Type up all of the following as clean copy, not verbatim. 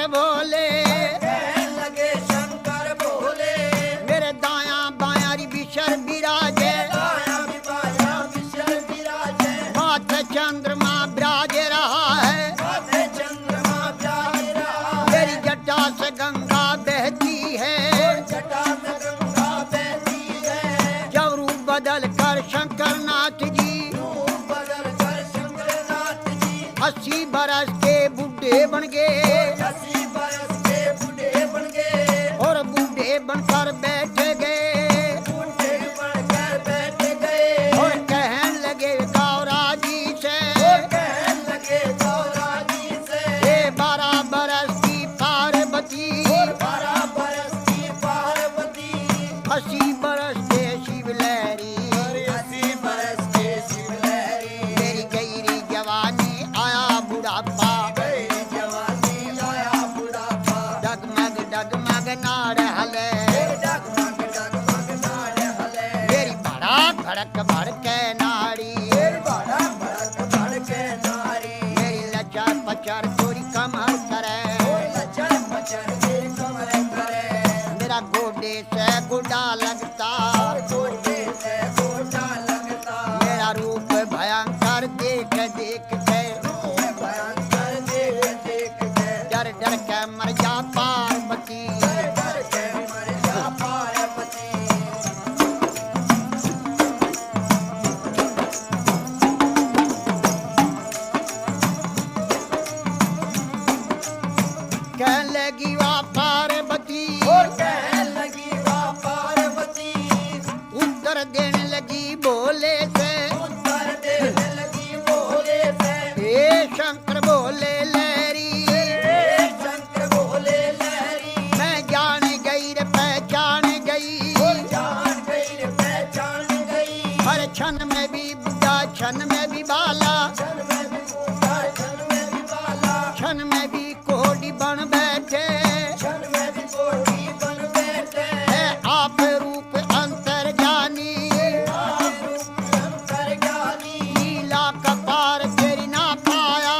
शंकर भोले, कहने लगे शंकर भोले, मेरे दाया बाया विशर विराजे, दाया भी बाया विशर विराजे, माथे चंद्रमा विराज रहा है, माथे चंद्रमा विराज रहा है, मेरी जटा से गंगा बहती है, जटा से गंगा बहती है, जब रूप बदल कर शंकर नाथ जी रूप बदल कर शंकरनाथ जी 80 बरस के बूढ़े बन गए, 80 बरस के बूढ़े बन गए, और बूढ़े बनकर बैठे गए, बूढ़े बनकर बैठ गए, और कहने लगे गौरा जी से, कहने लगे गौरा जी से, ये 12 बरस की पार्वती, 12 बरस की पार्वती, 80 बरस के शिवलहरी, 80 बरस के शिवलहरी, मेरी गहरी जवानी आया बुढ़ापा, गई जवानी आया बुढ़ापा, डगमग डगमग नाड़ हले, डगमग डगमग नाड़ हले, मेरी भड़क भड़क भड़के नाड़ी, बड़ा भड़क भड़के नारी, मेरी लचर पचर चोरी कमर करे, लचर पचर के कमर करे, मेरा गोडे से गुडा लगता, गोटे से गोटा लगता, मेरा रूप भयंकर देख देख के, भयंकर देख देख के, डर डर के मर जा पार्वती, डर के मर जा पार्वती, कहने लगी वाह पार्वती, कहने लगी वाह पार्वती, उत्तर देने लगी भोले से, उत्तर देने लगी भोले से, हे शंकर भोले लहरी, शंकर भोले लहरी, मैं जान गई रे पहचान गई, जान गई रे पहचान गई, हर क्षण में भी बुढ़ा क्षण में भी बाला, क्षण में भी बूढ़ा क्षण में भी बाला, क्षण में भी कोड़ी बन बैठे, क्षण में भी कोठी बन बैठे, है आप रूप अंतर जानी, आप रूप अंतर ज्ञानी, लीला कपार तेरी ना पाया,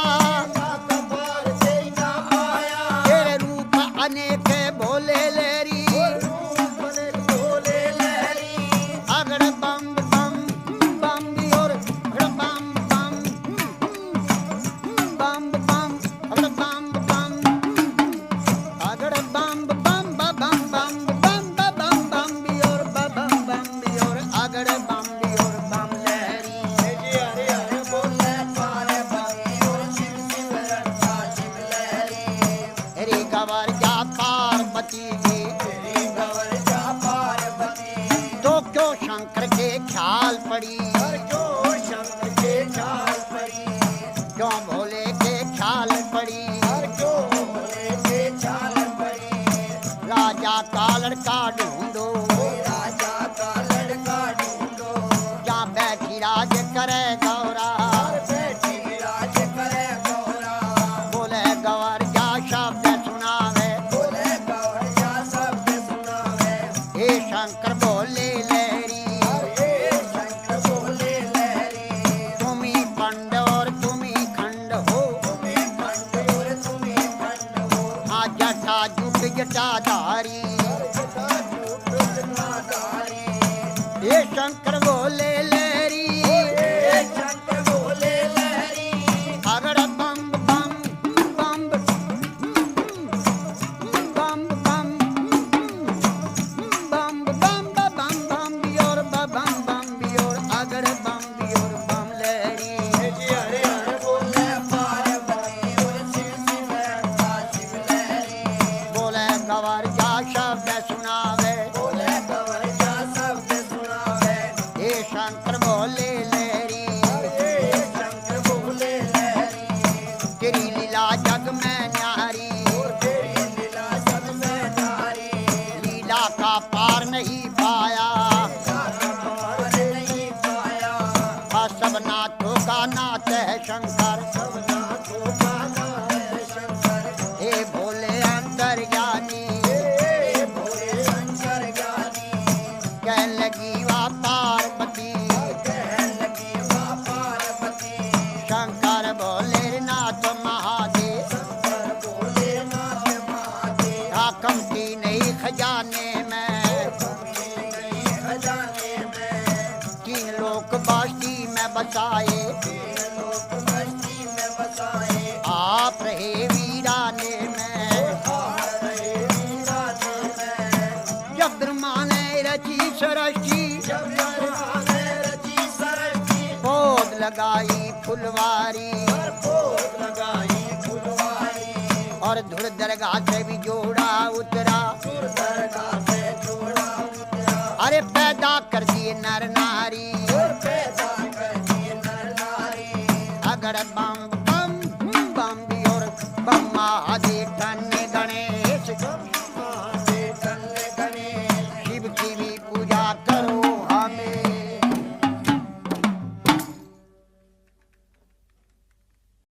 कपार तेरी ना आया, तेरे रूप अनेक भोले लहरी, रूप बने भोले लहरी, अगड़ बम बम बम भी और अगड़ बम बम बम बम अगड़ बम बम अगड़ बम बम बम बम बम बम बम भी और बम बम भी और अगड़ बम भी और बम लहरी, हरे हरे बोले पार्वती और शिव शिव रक्षा शिव लहरी, रे गवर जा पार्वती जी, तेरी गवर जा पार्वती, तो क्यों शंकर के ख्याल पड़ी, क्यों शंकर के चाल पड़ी, क्यों भोले के ख्याल पड़ी, क्यों भोले के चाल पड़ी, राजा का लड़का ढूंढो, राजा का लड़का ढूंढो, जहाँ बैठी राज करे गौरा, बैठी विराज करे गौरा, बोले गवर जा शब्द सुनावे, बोले गौर जा शब्द सुनावे, हे शंकर भोले लहरी, हे शंकर भोले लहरी, तुम्ही पंड और तुम्ही खंड हो, तुम्हें खंड और तुम्हें खंड हो, हाँ जटा जुट जटाधारी, जटा झूठ जटाधारी, हे शंकर भोले लहरी, हे शंकर भोले लहरी, अगड़ बम बम बम बम बम बम बम बम बम भी और बम बम भी और अगड़ बम भी और बम लहरी, हरे हरे बोले पार्वती और शिव शिव रक्षा शिव लहरी, बोले गवर जा शब्द सुनावे, बोले गौर जा शब्द सुनावे, हे शंकर भोले लहरी, हे शंकर भोले लहरी, तेरी लीला जग में न्यारी, तेरी लीला सब में नारी, लीला का पार नहीं पाया, पार नहीं पाया, सब नाथों का नाथ है शंकर, सब नाथों का नाम है शंकर, हे भोले अंतर ज्ञानी, हे भोले शंकर ज्ञानी, कहने लगी वाह पार्वती, लोक बस्ती में बसाए, लोक बस्ती में बसाए, आप रहे वीराने में। रहे वीराने में। जब ब्रह्मा ने रची सृष्टि, जब ब्रह्मा ने रची सृष्टि, पौध लगाई फुलवारी, पोत लगाई फुलवारी, और धुर दरगाह से भी जोड़ा उतरा। दरगाह से जोड़ा उतरा, अरे पैदा कर दिए नर नारी, और पैदा